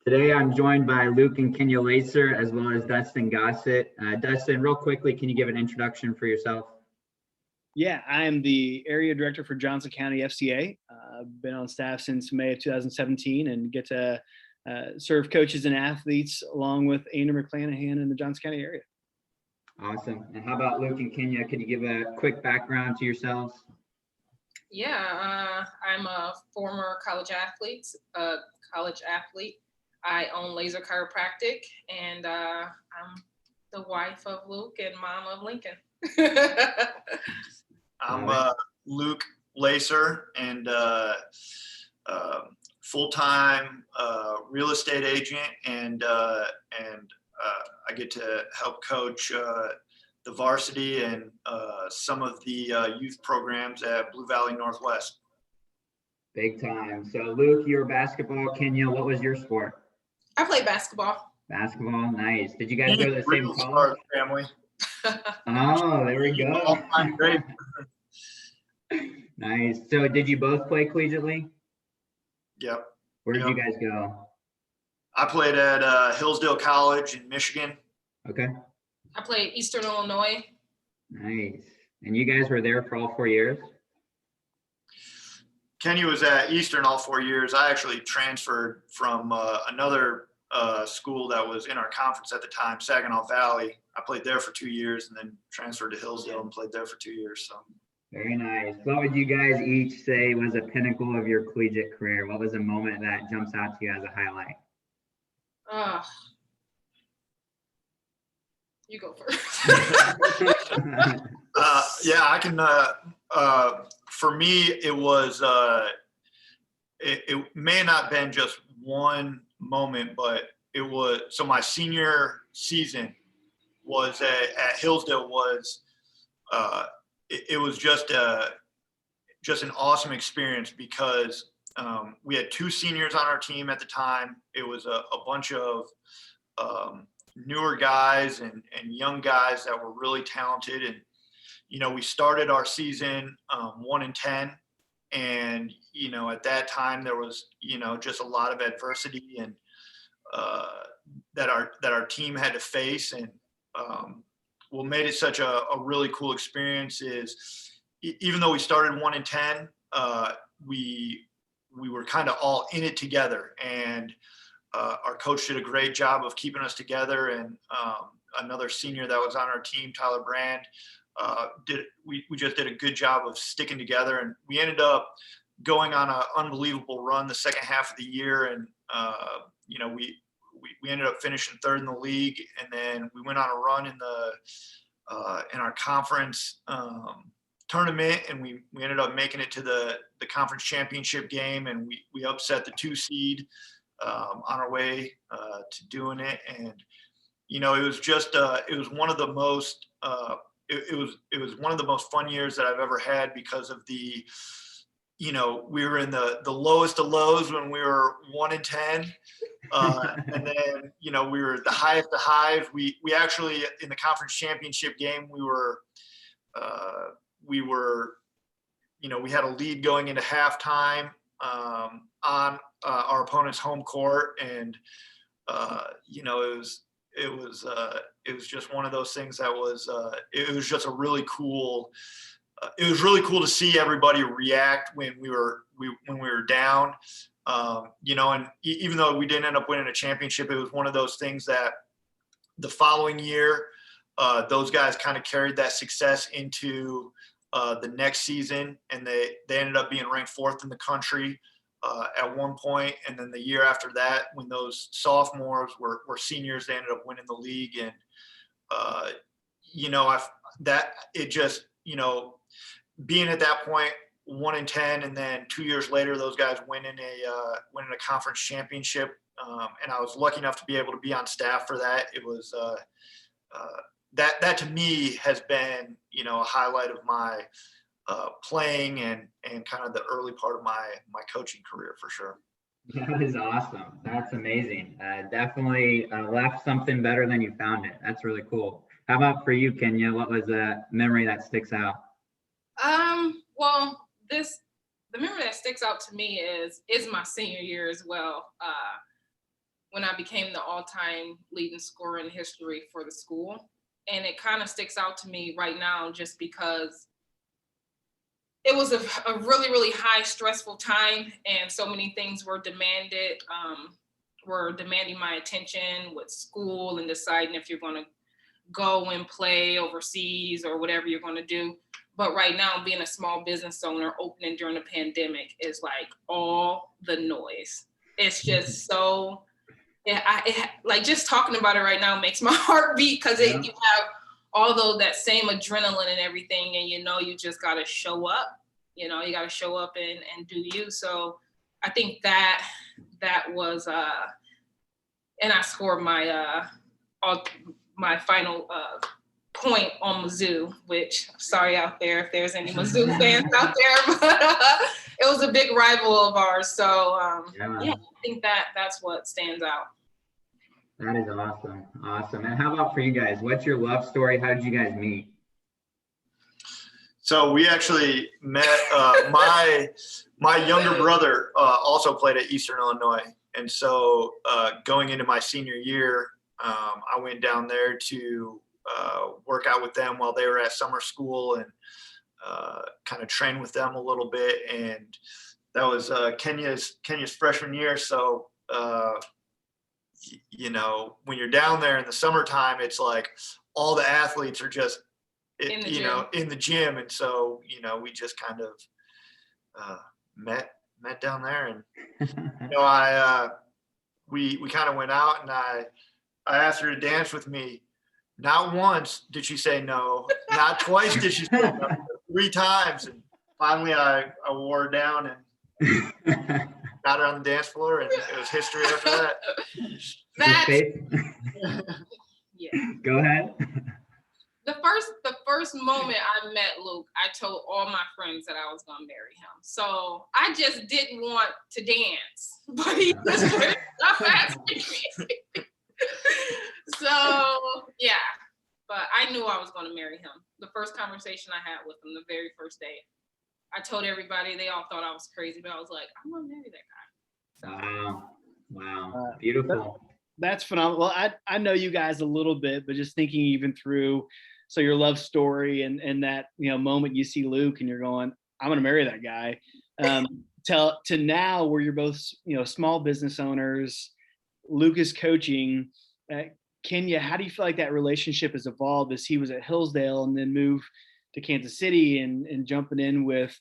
Today I'm joined by Luke and Kenya Laser, as well as Dustin Gossett. Dustin, real quickly, can you give an introduction for yourself? Yeah, I am the area director for Johnson County FCA. I've been on staff since May of 2017 and get to serve coaches and athletes along with Andrew McClanahan in the Johnson County area. Awesome. And how about Luke and Kenya? Could you give a quick background to yourselves? Yeah, I'm a former college athlete. I own Laser Chiropractic, and I'm the wife of Luke and mom of Lincoln. I'm Luke Laser, and full-time real estate agent, and I get to help coach the Varsity and some of the youth programs at Blue Valley Northwest. Big time. So Luke, you're basketball. Kenya, what was your sport? I played basketball. Basketball, nice. Did you guys go to the same college? Family. Oh, there we go. Great. Nice. So did you both play collegiately? Yep. Where did you guys go? I played at Hillsdale College in Michigan. Okay. I played Eastern Illinois. Nice. And you guys were there for all 4 years? Kenny was at Eastern all 4 years. I actually transferred from another school that was in our conference at the time, Saginaw Valley. I played there for 2 years and then transferred to Hillsdale and played there for 2 years. So. Very nice. What would you guys each say was a pinnacle of your collegiate career? What was a moment that jumps out to you as a highlight? You go first. Yeah, I can. For me, it was. It may not have been just one moment, but it was. So my senior season was at Hillsdale was. It was just an awesome experience because we had 2 seniors on our team at the time. It was a bunch of newer guys and young guys that were really talented. And, we started our season 1-10. And, at that time there was, just a lot of adversity and that our team had to face. And what made it such a really cool experience is even though we started 1-10, we were kind of all in it together. And our coach did a great job of keeping us together, and another senior that was on our team, Tyler Brand, we just did a good job of sticking together, and we ended up going on an unbelievable run the second half of the year. And we ended up finishing 3rd in the league, and then we went on a run in our conference tournament, and we ended up making it to the conference championship game, and we upset the 2 seed. On our way to doing it. And it was just it was one of the most it was one of the most fun years that I've ever had because of the we were in the lowest of lows when we were 1-10, and then we were the highest of highs. We actually in the conference championship game we had a lead going into halftime on our opponent's home court, and it was just one of those things that was it was just a really cool. It was really cool to see everybody react when we were down, and even though we didn't end up winning a championship, it was one of those things that the following year, those guys kind of carried that success into the next season, and they ended up being ranked 4th in the country at one point. And then the year after that, when those sophomores were seniors, they ended up winning the league. And, being at that point, 1-10, and then 2 years later, those guys winning a conference championship. And I was lucky enough to be able to be on staff for that. It was that to me has been, a highlight of my playing and kind of the early part of my coaching career for sure. That is awesome. That's amazing. Definitely left something better than you found it. That's really cool. How about for you, Kenya? What was a memory that sticks out? Well, the memory that sticks out to me is my senior year as well. when I became the all-time leading scorer in history for the school. And it kind of sticks out to me right now just because it was a really, really high stressful time, and so many things were demanding my attention with school and deciding if you're going to go and play overseas or whatever you're going to do. But right now, being a small business owner, opening during the pandemic is like all the noise. It's just so, like just talking about it right now makes my heart beat, because you have although that same adrenaline and everything, and you just got to show up, you got to show up and do you. So I think that was, and I scored my final point on Mizzou, which, sorry out there if there's any Mizzou fans out there, but it was a big rival of ours. So I think that's what stands out. That is awesome. Awesome. And how about for you guys? What's your love story? How did you guys meet? So we actually met, my younger brother also played at Eastern Illinois. And so going into my senior year, I went down there to work out with them while they were at summer school and kind of train with them a little bit. And that was Kenya's freshman year. So, when you're down there in the summertime, it's like all the athletes are just, in the gym. And so, we just kind of met down there, and, we kind of went out, and I asked her to dance with me. Not once did she say no, not twice did she say no, 3 times. And finally I wore her down and got her on the dance floor, and it was history after that. Go ahead. The first moment I met Luke, I told all my friends that I was gonna marry him. So I just didn't want to dance, but he just wouldn't stop asking me. So yeah, but I knew I was gonna marry him. The first conversation I had with him, the very first day, I told everybody. They all thought I was crazy, but I was like, I'm gonna marry that guy. So. Wow, beautiful. That's phenomenal. Well, I know you guys a little bit, but just thinking even through, so your love story and that, moment you see Luke and you're going, I'm going to marry that guy. To now where you're both, small business owners, Luke is coaching. Kenya, how do you feel like that relationship has evolved as he was at Hillsdale and then moved to Kansas City and jumping in with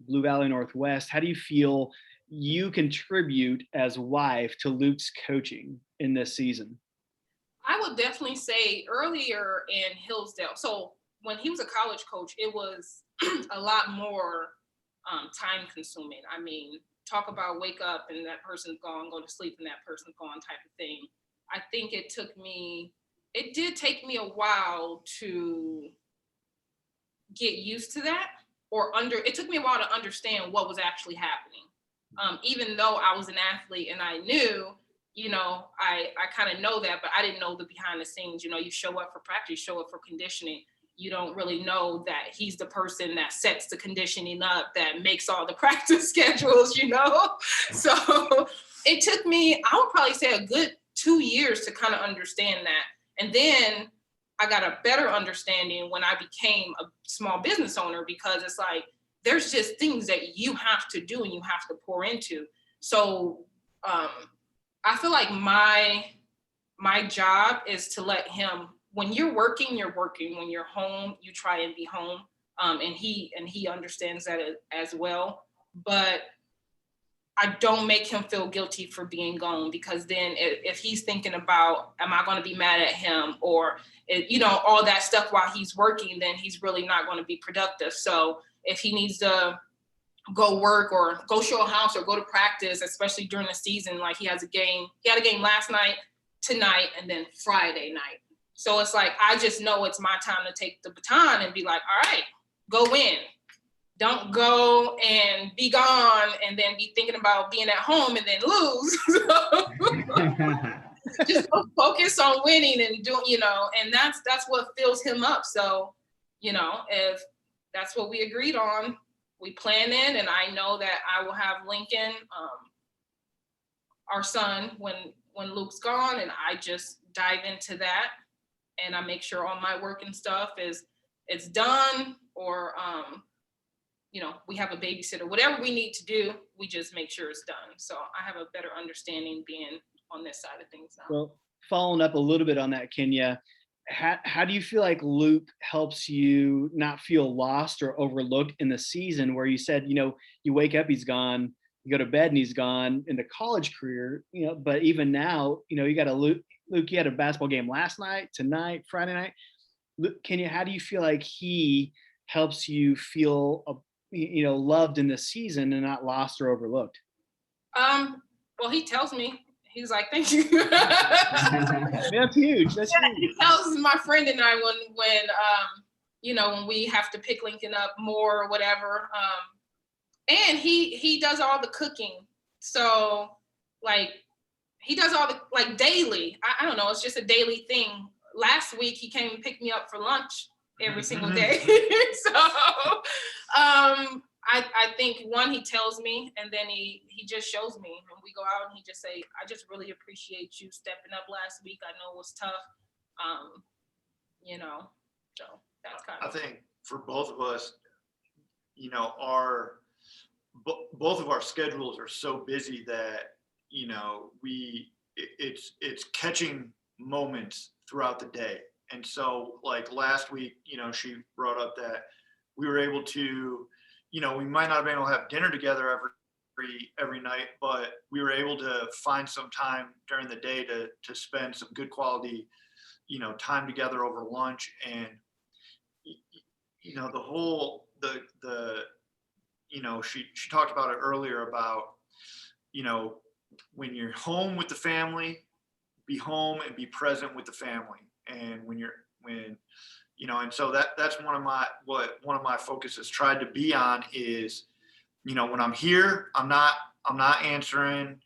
Blue Valley Northwest? How do you feel you contribute as wife to Luke's coaching in this season? I would definitely say earlier in Hillsdale. So when he was a college coach, it was a lot more time consuming. I mean, talk about wake up and that person's gone, go to sleep and that person's gone type of thing. I think it did take me a while to get used to that, it took me a while to understand what was actually happening. Even though I was an athlete and I knew, I kind of know that, but I didn't know the behind the scenes. You show up for practice, you show up for conditioning. You don't really know that he's the person that sets the conditioning up, that makes all the practice schedules, So it took me, I would probably say, a good 2 years to kind of understand that. And then I got a better understanding when I became a small business owner, because it's like, there's just things that you have to do and you have to pour into. So I feel like my job is to let him, when you're working, you're working. When you're home, you try and be home. And he understands that as well. But I don't make him feel guilty for being gone, because then if he's thinking about, am I going to be mad at him, or, all that stuff while he's working, then he's really not going to be productive. So if he needs to go work or go show a house or go to practice, especially during the season, like he had a game last night, tonight, and then Friday night. So it's like, I just know it's my time to take the baton and be like, all right, go win. Don't go and be gone and then be thinking about being at home and then lose. Just focus on winning and doing, and that's what fills him up. So, if that's what we agreed on, we plan in, and I know that I will have Lincoln, our son, when when Luke's gone, and I just dive into that, and I make sure all my work and stuff it's done, or we have a babysitter, whatever we need to do, we just make sure it's done. So I have a better understanding being on this side of things now. Well, following up a little bit on that, Kenya, how do you feel like Luke helps you not feel lost or overlooked in the season where you said, you wake up, he's gone, you go to bed and he's gone in the college career, but even now, you got Luke, you had a basketball game last night, tonight, Friday night. Kenya, how do you feel like he helps you feel, loved in the season and not lost or overlooked? Well, he tells me, he's like, thank you. That's huge. That's huge. He tells my friend and I when we have to pick Lincoln up more or whatever. And he does all the cooking. So like he does all the daily. I don't know, it's just a daily thing. Last week he came and picked me up for lunch every single day. So I think one, he tells me, and then he just shows me when we go out, and he just say, I just really appreciate you stepping up last week. I know it was tough. So that's kind of. I think for both of us, both of our schedules are so busy that, it's catching moments throughout the day. And so like last week, she brought up that we were able to, we might not have been able to have dinner together every night, but we were able to find some time during the day to spend some good quality, time together over lunch. And, she talked about it earlier about, when you're home with the family, be home and be present with the family. And and so that's one of my focuses tried to be on is, when I'm here, I'm not answering,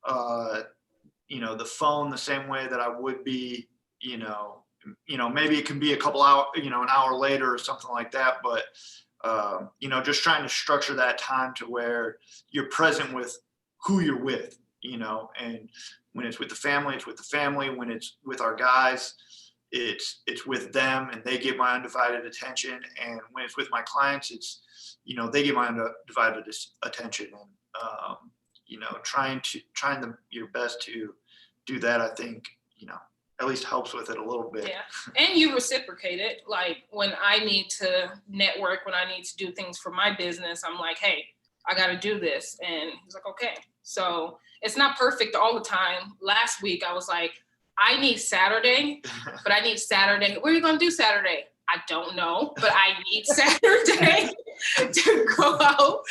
the phone the same way that I would be, maybe it can be a couple hours, an hour later or something like that. But, just trying to structure that time to where you're present with who you're with, and when it's with the family, it's with the family. When it's with our guys, it's with them and they get my undivided attention. And when it's with my clients, it's, they get my undivided attention. And, trying your best to do that, I think, at least helps with it a little bit. Yeah. And you reciprocate it. Like when I need to network, when I need to do things for my business, I'm like, hey, I got to do this. And he's like, okay. So it's not perfect all the time. Last week I was like, I need Saturday, but I need Saturday. What are you going to do Saturday? I don't know, but I need Saturday to go out.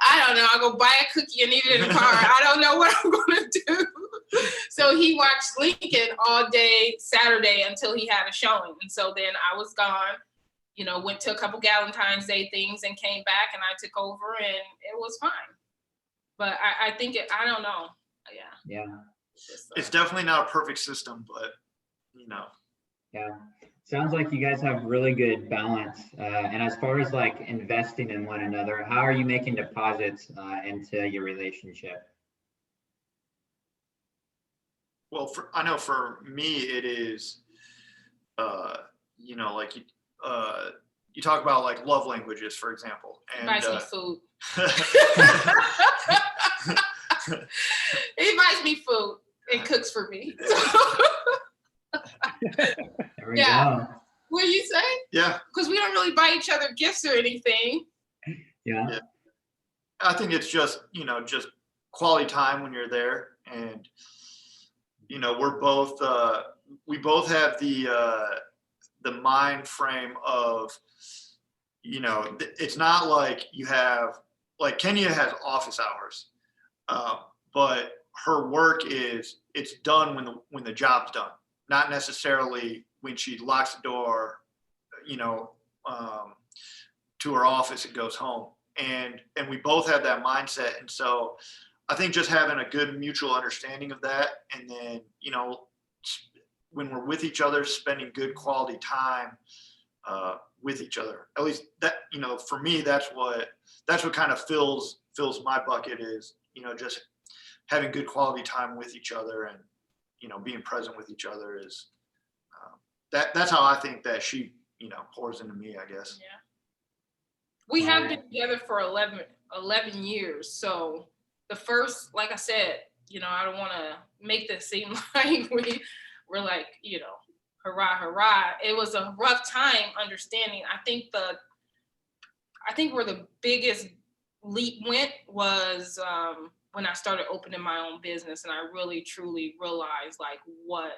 I don't know. I'll go buy a cookie and eat it in the car. I don't know what I'm going to do. So he watched Lincoln all day Saturday until he had a showing. And so then I was gone, went to a couple Valentine's Day things and came back, and I took over, and it was fine. But I think I don't know. Yeah. Yeah. It's definitely not a perfect system, but, Yeah. Sounds like you guys have really good balance. And as far as like investing in one another, how are you making deposits into your relationship? Well, I know for me, it is, like you talk about like love languages, for example. And buys me food. He buys me food and cooks for me. There we go. What do you say? Yeah. Because we don't really buy each other gifts or anything. Yeah. I think it's just, just quality time when you're there. And, we're both, we both have the mind frame of, it's not like you have, like Kenya has office hours, but her work it's done when the job's done, not necessarily when she locks the door, to her office and goes home. And we both have that mindset. And so I think just having a good mutual understanding of that, and then, when we're with each other, spending good quality time with each other, at least that, for me, that's what kind of fills my bucket is, just having good quality time with each other. And, being present with each other is that's how I think that she, pours into me, I guess. Yeah. We have been together for 11 years. So the first, like I said, I don't want to make this seem like we're like, hurrah, hurrah. It was a rough time understanding. I think where the biggest leap went was when I started opening my own business, and I really truly realized like what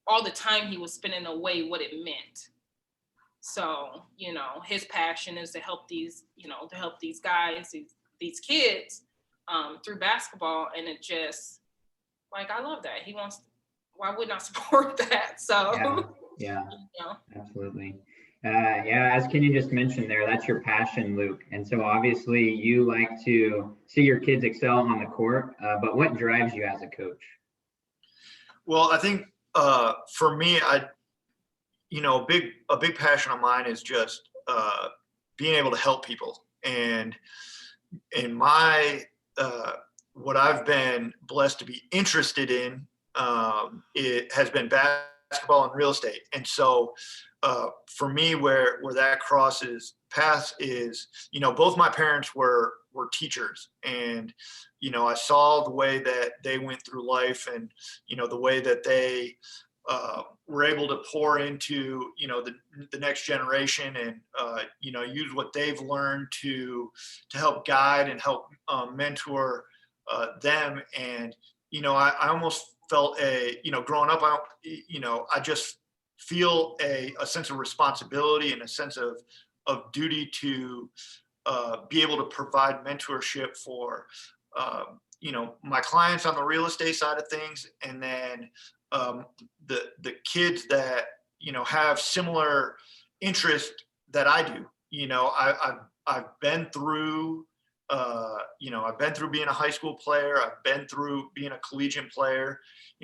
all the time he was spending away, what it meant. So, his passion is to help these guys, these kids through basketball. And it just, like, I love that. Why wouldn't I support that? So, yeah. Absolutely. As Kenny just mentioned there, that's your passion, Luke. And so obviously you like to see your kids excel on the court, but what drives you as a coach? Well, I think for me, a big passion of mine is just being able to help people. And in my what I've been blessed to be interested in, it has been basketball and real estate. And so for me, where that crosses paths is, both my parents were teachers, and I saw the way that they went through life, and the way that they were able to pour into the next generation, and use what they've learned to help guide and help mentor them. And I almost felt growing up, I just feel a sense of responsibility and a sense of duty to be able to provide mentorship for my clients on the real estate side of things, and then the kids that have similar interest that I do. I've been through being a high school player. I've been through being a collegiate player.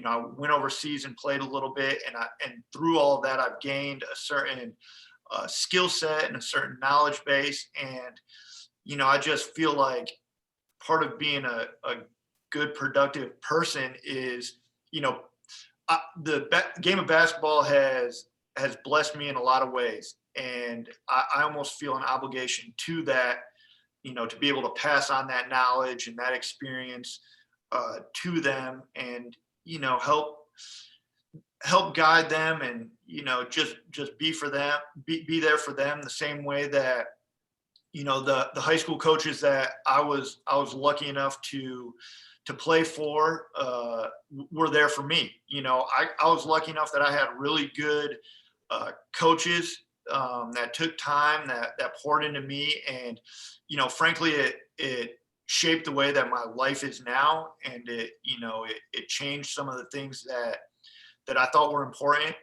I went overseas and played a little bit, and through all of that, I've gained a certain skill set and a certain knowledge base. And I just feel like part of being a good, productive person is, the game of basketball has blessed me in a lot of ways, and I almost feel an obligation to that, to be able to pass on that knowledge and that experience to them, and help guide them, and just be for them, be there for them the same way that the high school coaches that I was lucky enough to play for were there for me. I was lucky enough that I had really good coaches that took time, that poured into me, and frankly, it shaped the way that my life is now, and it changed some of the things that I thought were important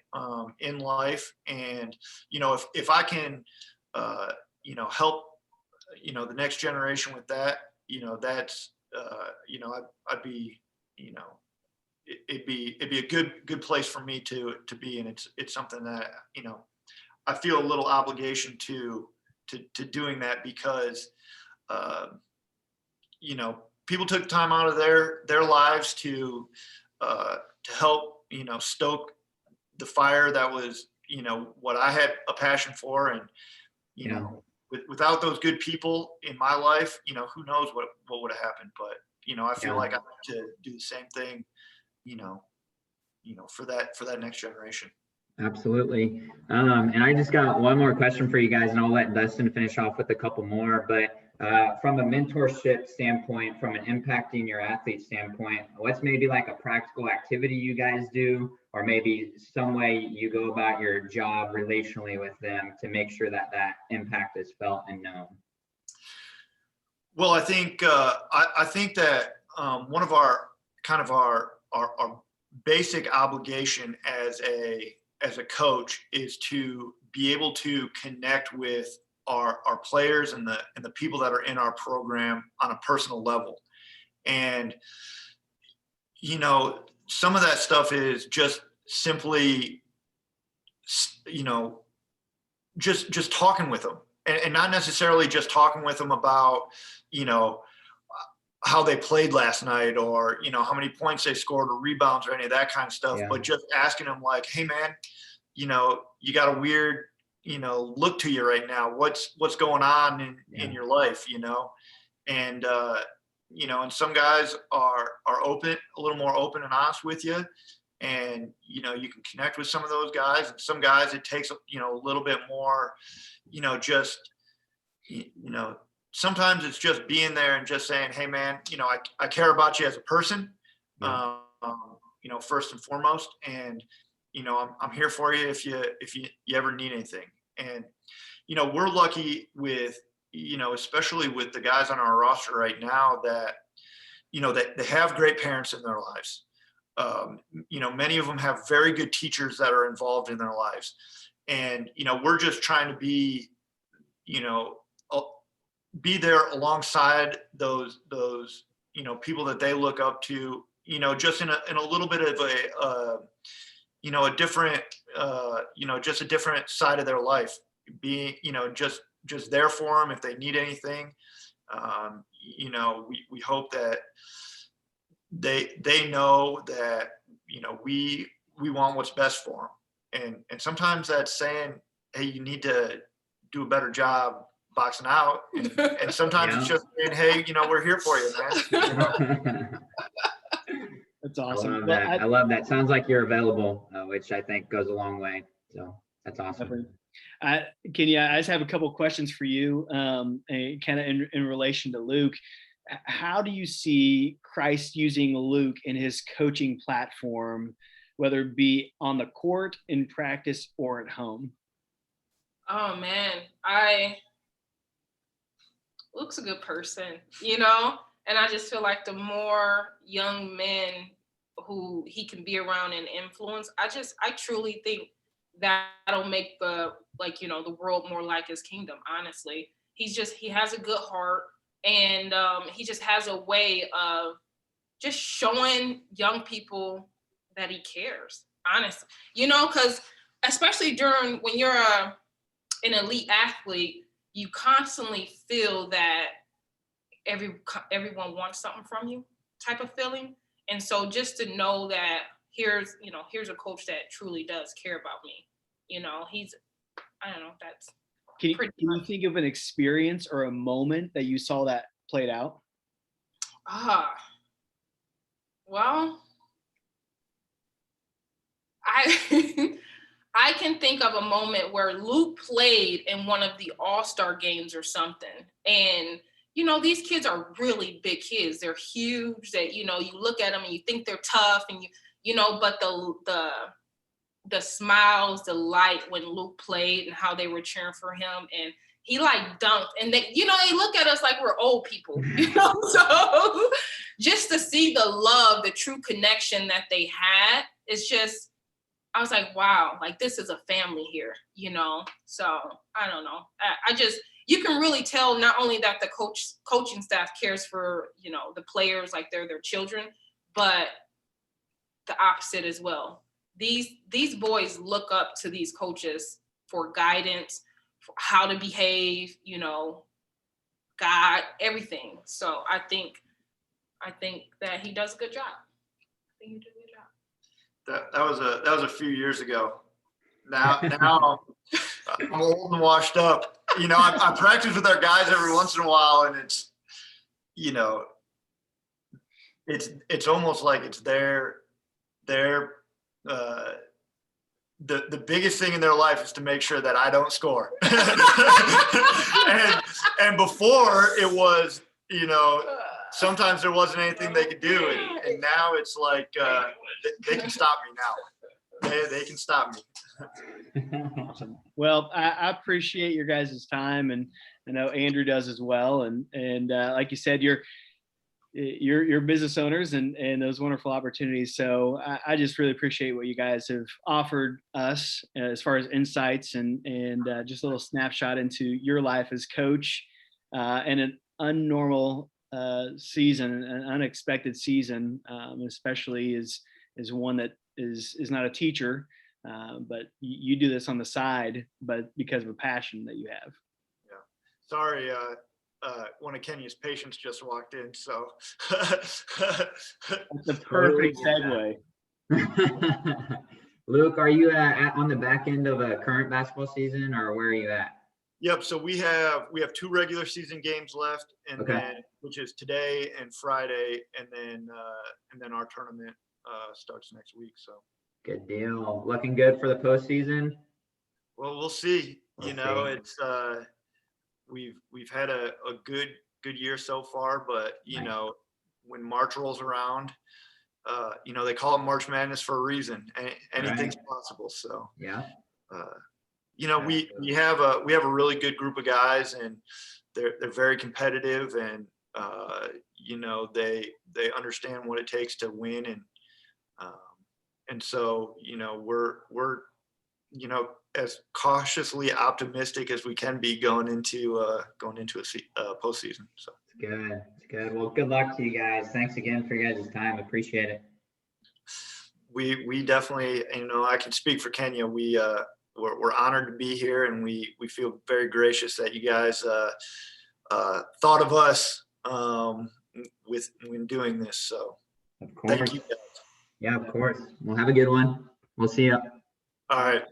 in life. And if I can help the next generation with that, that's I'd be it'd be a good place for me to be in. It's something that I feel a little obligation to doing that, because people took time out of their lives to help stoke the fire that was what I had a passion for. And without those good people in my life, who knows what would have happened. But I feel like I have to do the same thing for that next generation. Absolutely. And I just got one more question for you guys, and I'll let Dustin finish off with a couple more. But from a mentorship standpoint, from an impacting your athlete standpoint, what's maybe like a practical activity you guys do, or maybe some way you go about your job relationally with them to make sure that impact is felt and known? Well, I think that one of our kind of our basic obligation as a coach is to be able to connect with our players and the people that are in our program on a personal level. And some of that stuff is just simply just talking with them, and not necessarily just talking with them about how they played last night, or, you know, how many points they scored or rebounds or any of that kind of stuff, Yeah. but just asking them like, hey man, you know, you got a weird, you know, look to you right now. What's going on in your life, you know? And, you know, and some guys are open, a little more open and honest with you. And, you know, you can connect with some of those guys, and some guys it takes, you know, a little bit more, you know, just, you know, sometimes it's just being there and just saying, hey man, you know, I care about you as a person, you know, first and foremost. And, you know, I'm here for you if you ever need anything. And, you know, we're lucky with, you know, especially with the guys on our roster right now that, you know, that they have great parents in their lives. You know, many of them have very good teachers that are involved in their lives. And, you know, we're just trying to be, you know, be there alongside those, you know, people that they look up to, you know, just in a little bit of a, you know, a different, you know, just a different side of their life, being, you know, just there for them if they need anything. You know, we hope that they know that, you know, we want what's best for them. And sometimes that's saying, hey, you need to do a better job boxing out. And sometimes it's just saying, hey, you know, we're here for you, man. You know? That's awesome. I love that. I love that. Sounds like you're available, which I think goes a long way. So that's awesome. Kenny, I just have a couple of questions for you, kind of in relation to Luke. How do you see Christ using Luke in his coaching platform, whether it be on the court, in practice, or at home? Oh man, Luke's a good person, you know, and I just feel like the more young men who he can be around and influence, I truly think that'll make the world more like his kingdom. Honestly, he has a good heart, and he just has a way of just showing young people that he cares. Honestly, you know, because especially when you're an elite athlete, you constantly feel that everyone wants something from you, type of feeling. And so just to know that here's a coach that truly does care about me. You know, I don't know, that's Can you think of an experience or a moment that you saw that played out? Well, I can think of a moment where Luke played in one of the All-Star games or something. And, you know, these kids are really big kids. They're huge, that, you know, you look at them and you think they're tough, and you know, but the smiles, the light when Luke played and how they were cheering for him, and he like dunked, and they, you know, they look at us like we're old people, you know. So just to see the love, the true connection that they had, it's just, I was like, wow, like this is a family here, you know? So I don't know. You can really tell not only that the coaching staff cares for, you know, the players like they're their children, but the opposite as well. These boys look up to these coaches for guidance, for how to behave, you know, God, everything. So I think that he does a good job. I think he did a good job. That was a few years ago. Now I'm old and washed up. You know, I practice with our guys every once in a while, and it's, you know, it's almost like it's their the biggest thing in their life is to make sure that I don't score. and before it was, you know, sometimes there wasn't anything they could do, and now it's like they can stop me now. They can stop me. Awesome. Well, I appreciate your guys' time, and I know Andrew does as well. And like you said, you're business owners and those wonderful opportunities. So I just really appreciate what you guys have offered us as far as insights and just a little snapshot into your life as coach, and an unnormal season, an unexpected season, especially is one that is not a teacher, but you do this on the side, but because of a passion that you have. Yeah. Sorry, one of Kenya's patients just walked in, so. That's a perfect segue. Luke, are you on the back end of a current basketball season, or where are you at? Yep. So we have 2 regular season games left, and Okay. then which is today and Friday, and then our tournament starts next week. So Good deal. Looking good for the postseason. well, we'll see. We'll You know, see. it's we've had a good year so far, but you Nice. know, when March rolls around, you know, they call it March Madness for a reason. Anything's possible. So Yeah. you know, we have a really good group of guys, and they're very competitive, and you know, they understand what it takes to win, and so you know, we're you know, as cautiously optimistic as we can be going into a postseason. So It's good. It's good. Well, good luck to you guys. Thanks again for your guys' time. Appreciate it. we definitely, you know, I can speak for Kenya. We're honored to be here, and we feel very gracious that you guys thought of us when doing this. So Of course. thank you guys. Yeah, of course. We'll have a good one. We'll see you. All right.